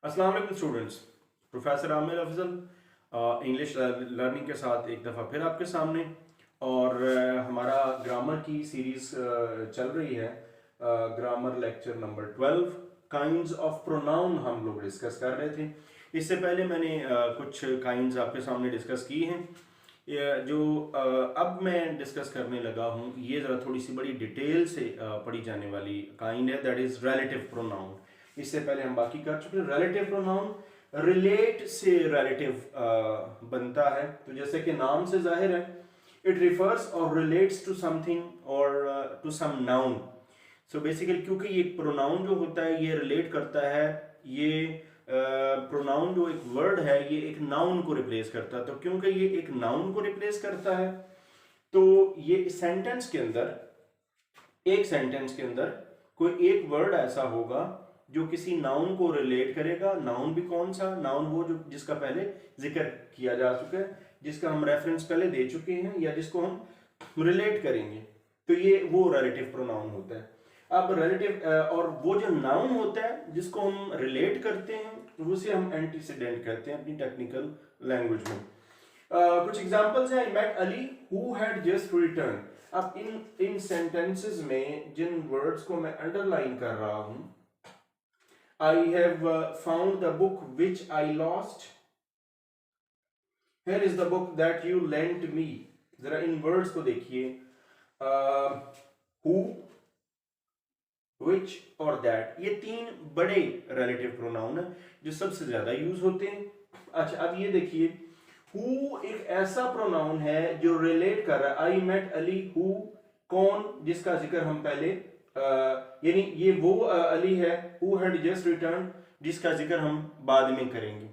अस्सलाम वालेकुम students. Professor Aamir Afzal English learning के साथ एक दफ़ा फिर आपके सामने। और हमारा ग्रामर की सीरीज़ चल रही है। Grammar lecture number 12 kinds of pronoun हम लोग डिस्कस कर रहे थे। इससे पहले मैंने कुछ काइंड्स आपके सामने डिस्कस की हैं। जो अब मैं डिस्कस करने लगा हूँ ये ज़रा थोड़ी सी बड़ी डिटेल से पढ़ी जाने वाली काइंड है, दैट इज़ रिलेटिव प्रोनाउन। इससे पहले हम बाकी कर चुके हैं। रिलेटिव प्रोनाउन रिलेट से रिलेटिव बनता है, तो जैसे कि नाम से जाहिर है, इट रिफर्स और रिलेट्स टू समथिंग और to some noun. So basically क्योंकि ये प्रोनाउन जो होता है ये रिलेट करता है, ये प्रोनाउन जो एक वर्ड है ये एक नाउन को रिप्लेस करता है। तो क्योंकि ये एक नाउन को रिप्लेस करता है तो ये सेंटेंस के अंदर कोई एक वर्ड ऐसा होगा जो किसी नाउन को रिलेट करेगा। नाउन भी कौन सा? नाउन वो जो जिसका पहले जिक्र किया जा चुका है, जिसका हम रेफरेंस पहले दे चुके हैं या जिसको हम रिलेट करेंगे, तो ये वो रिलेटिव प्रोनाउन होता है। अब रिलेटिव और वो जो नाउन होता है जिसको हम रिलेट करते हैं उसे हम एंटीसीडेंट कहते हैं अपनी टेक्निकल लैंग्वेज में। कुछ एग्जांपल्स हैं। I met Ali who had just return. अब इन सेंटेंसेस में जिन वर्ड्स को मैं अंडरलाइन कर रहा हूं, I have found the book which I lost. Here is the book that you lent me. जरा इन वर्ड्स को देखिए, who, which और that, ये तीन बड़े रिलेटिव प्रोनाउन है जो सबसे ज्यादा यूज होते हैं। अच्छा, अब ये देखिए, who एक ऐसा प्रोनाउन है जो रिलेट कर रहा है। I met Ali who, कौन जिसका जिक्र हम पहले यानी ये वो अली है who had just returned जिसका जिक्र हम बाद में करेंगे।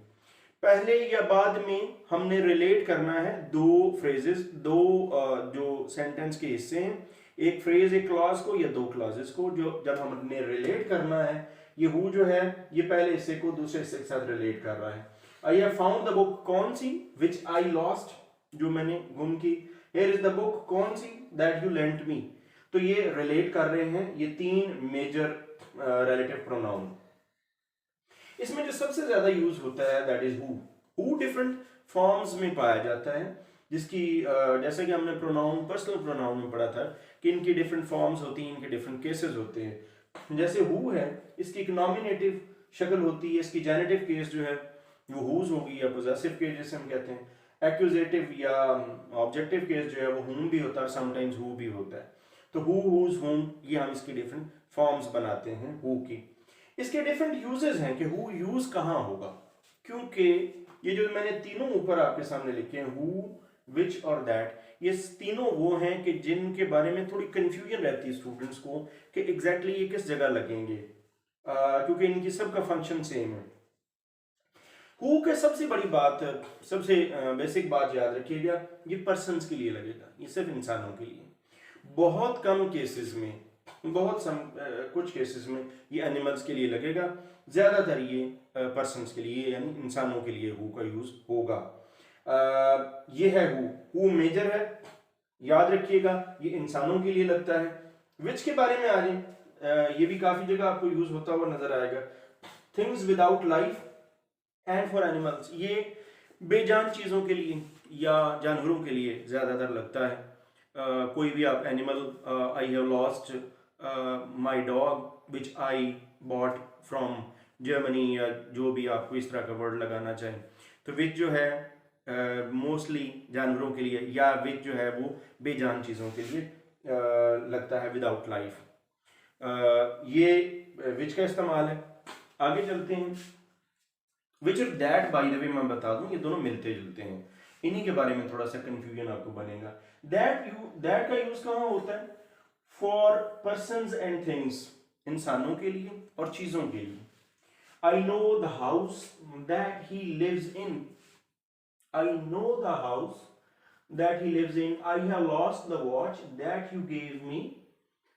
पहले या बाद में हमने रिलेट करना है दो फ्रेजेस, दो जो सेंटेंस के हिस्से हैं, एक फ्रेज एक क्लॉज को या दो क्लॉजेस को। जो जब हमने रिलेट करना है, ये हु जो है ये पहले हिस्से को दूसरे हिस्से के साथ रिलेट कर रहा है। I have found the book, कौन सी? विच आई लॉस्ट, जो मैंने गुम की। हियर इज द बुक, कौन सी? दैट यू लेंट मी। तो ये रिलेट कर रहे हैं ये तीन मेजर रिलेटिव प्रोनाउन। इसमें जो सबसे ज्यादा यूज होता है that is who different forms में पाया जाता है, जिसकी जैसे कि हमने प्रोनाउन पर्सनल प्रोनाउन में पढ़ा था कि इनकी डिफरेंट फॉर्म्स होती हैं, इनके डिफरेंट केसेस होते हैं। जैसे हु है, इसकी एक नॉमिनेटिव शक्ल होती है, इसकी जेनेटिव केस जो है वो हुज होगी या पोजेसिव केस जैसे हम कहते हैं। एक्यूजेटिव या ऑब्जेक्टिव केस जो है वो हुम भी होता है, समटाइम्स हु भी होता है। तो हु, हुज, हुम, ये हम इसकी डिफरेंट फॉर्म्स बनाते हैं हु की। इसके डिफरेंट यूजेस हैं कि हु यूज कहां होगा, क्योंकि ये जो मैंने तीनों ऊपर आपके सामने लिखे हैं हु, विच और दैट, ये तीनों वो हैं कि जिनके बारे में थोड़ी कंफ्यूजन रहती है स्टूडेंट्स को कि एग्जैक्टली ये किस जगह लगेंगे, क्योंकि इनकी सबका फंक्शन सेम है। हु के सबसे बड़ी बात, सबसे बेसिक बात याद रखिएगा, ये पर्सन्स के लिए लगेगा, ये सिर्फ इंसानों के लिए। बहुत कम केसेस में, कुछ केसेस में ये एनिमल्स के लिए लगेगा, ज्यादातर ये पर्सन्स के लिए यानी इंसानों के लिए हु का यूज होगा। ये है हु मेजर है, याद रखिएगा ये इंसानों के लिए लगता है। विच के बारे में आ रहे, ये भी काफी जगह आपको यूज होता हुआ नजर आएगा। Things without life and for animals, ये बेजान चीजों के लिए या जानवरों के लिए ज्यादातर लगता है। कोई भी आप animal, I have lost my dog which I bought from Germany, या जो भी आपको इस तरह का वर्ड लगाना चाहें, तो विच जो है मोस्टली जानवरों के लिए, या विच जो है वो बेजान चीज़ों के लिए लगता है विदाउट लाइफ। ये विच का इस्तेमाल है। आगे चलते हैं। विच और दैट बाय द वे मैं बता दूं ये दोनों मिलते जुलते हैं, इन्हीं के बारे में थोड़ा सा कंफ्यूजन आपको बनेगा। दैट का यूज कहां होता है? फॉर पर्सन्स एंड थिंग्स, इंसानों के लिए और चीजों के लिए। I know the house that he lives in, I know the house that he lives in. I have lost the watch that you gave me.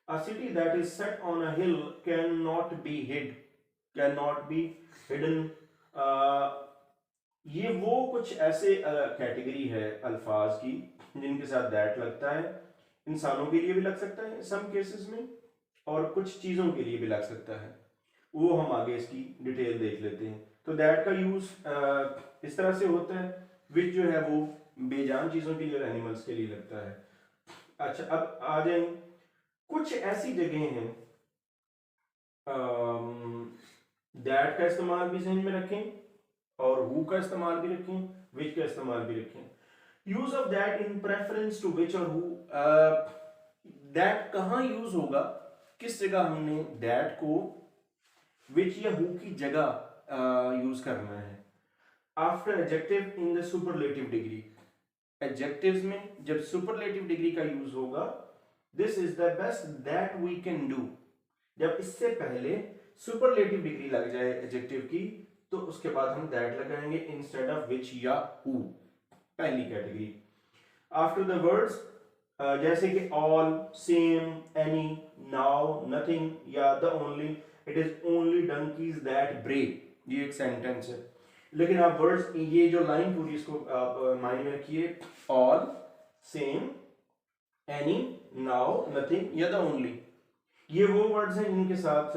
A city that is set on a hill can not be hid, can not be hidden. ये वो कुछ ऐसे category है अल्फाज की जिनके साथ that लगता है। इंसानों के लिए भी लग सकता है सम केसेस में, और कुछ चीजों के लिए भी लग सकता है। वो हम आगे इसकी डिटेल देख लेते हैं। तो दैट का यूज इस तरह से होता है, विच जो है वो बेजान चीजों के लिए और एनिमल्स के लिए लगता है। अच्छा, अब आ जाए, कुछ ऐसी जगह हैं दैट का इस्तेमाल भी जहन में रखें और हु का इस्तेमाल भी रखें, विच का इस्तेमाल भी रखें। Use of that in preference to which और हु, दैट कहाँ यूज होगा, किस जगह हमने दैट को विच या हु की जगह यूज करना है। After adjective in the superlative degree, adjectives में जब सुपरलेटिव डिग्री का यूज होगा, this is the best that we can do, जब इससे पहले सुपरलेटिव डिग्री लग जाए एडजेक्टिव की, तो उसके बाद हम दैट लगाएंगे इंस्टेड ऑफ विच या हु, पहली कैटेगरी। आफ्टर द वर्ड्स जैसे कि all, same, any, now, nothing या the only, it is only donkeys that bray, ये एक सेंटेंस है। लेकिन आप वर्ड्स, ये जो लाइन पूरी इसको आप माइंड में रखिए, all, same, any, now, nothing या द ओनली, ये वो वर्ड्स हैं जिनके साथ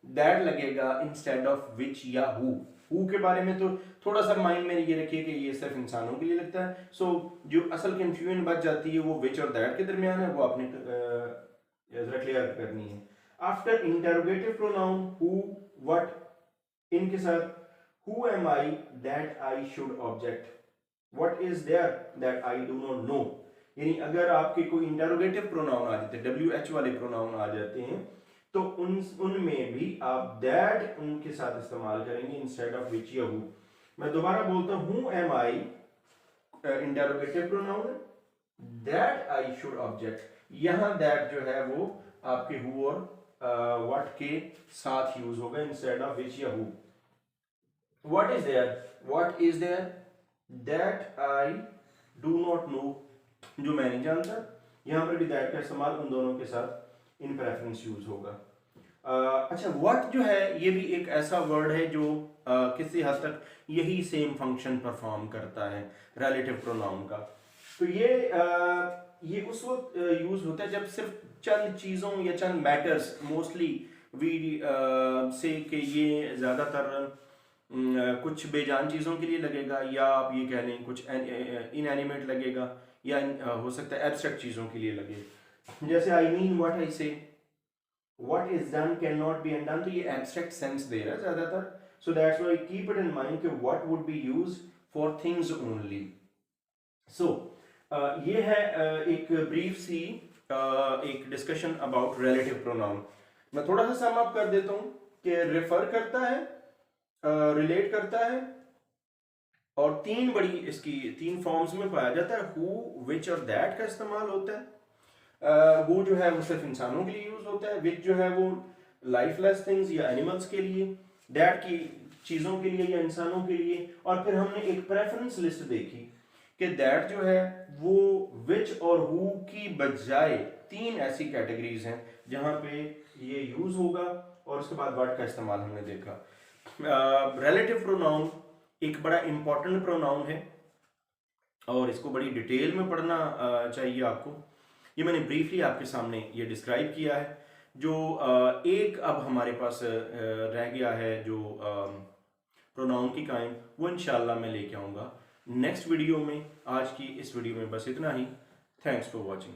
दैट लगेगा इंस्टेड ऑफ विच या हु। हु के बारे में तो थोड़ा सा माइंड में ये रखिए कि ये सिर्फ इंसानों के लिए लगता है, सो जो असल कंफ्यूजन बच जाती है वो विच और दैट के दरमियान है, वो आपने जरा क्लियर करनी है। After interrogative pronoun who, what, इनके साथ who am I that I should object, what is there that I do not know, यानी अगर आपके कोई इंटरोगेटिव प्रोनाउन आ जाते हैं, डब्ल्यू एच वाले प्रोनाउन आ जाते हैं, तो उनमें भी आप दैट उनके साथ इस्तेमाल करेंगे इंस्टेड ऑफ विच या हु। मैं दोबारा बोलता हूं, who am I interrogative pronoun, that I should object, यहां दैट जो है वो आपके हु और व्हाट के साथ यूज होगा इंस्टेड ऑफ विच या who. What is there, what is there, that I do not know, जो मैं नहीं जानता, यहां पर भी दैट का इस्तेमाल उन दोनों के साथ इन प्रेफरेंस यूज होगा। अच्छा, व्हाट जो है ये भी एक ऐसा वर्ड है जो किसी हद तक यही सेम फंक्शन परफॉर्म करता है रिलेटिव प्रोनाउन का। तो ये उस वक्त यूज होता है जब सिर्फ चंद चीज़ों या चंद मैटर्स, मोस्टली वी से कि ये ज़्यादातर कुछ बेजान चीज़ों के लिए लगेगा, या आप ये कह लें कुछ इनएनिमेट लगेगा, या हो सकता है एब्स्ट्रैक्ट चीज़ों के लिए लगे। जैसे I mean what I say, what is done can not be undone, तो ये एब्स्ट्रैक्ट सेंस दे रहा है ज़्यादातर। So that's why keep it in mind कि what would be use for things only. So ये है एक ब्रीफ सी एक डिस्कशन अबाउट रिलेटिव प्रोनाउन। मैं थोड़ा सा सम अप कर देता हूँ कि रेफर करता है, रिलेट करता है, और तीन फॉर्म्स में पाया जाता है। हु, विच और दैट का इस्तेमाल होता है। हु जो है वो सिर्फ इंसानों के लिए यूज होता है, विच जो है वो लाइफलेस थिंग्स या एनिमल्स के लिए, दैट की चीज़ों के लिए या इंसानों के लिए। और फिर हमने एक प्रेफरेंस लिस्ट देखी कि दैट जो है वो विच और हु की बजाय तीन ऐसी कैटेगरीज हैं जहां पे ये यूज होगा, और उसके बाद वर्ड का इस्तेमाल हमने देखा। रिलेटिव प्रोनाउन एक बड़ा इंपॉर्टेंट प्रोनाउन है और इसको बड़ी डिटेल में पढ़ना चाहिए आपको। ये मैंने ब्रीफली आपके सामने ये डिस्क्राइब किया है। जो एक अब हमारे पास रह गया है जो प्रोनाउन की काइंड, वो इंशाल्लाह मैं लेके आऊँगा नेक्स्ट वीडियो में। आज की इस वीडियो में बस इतना ही। Thanks for watching.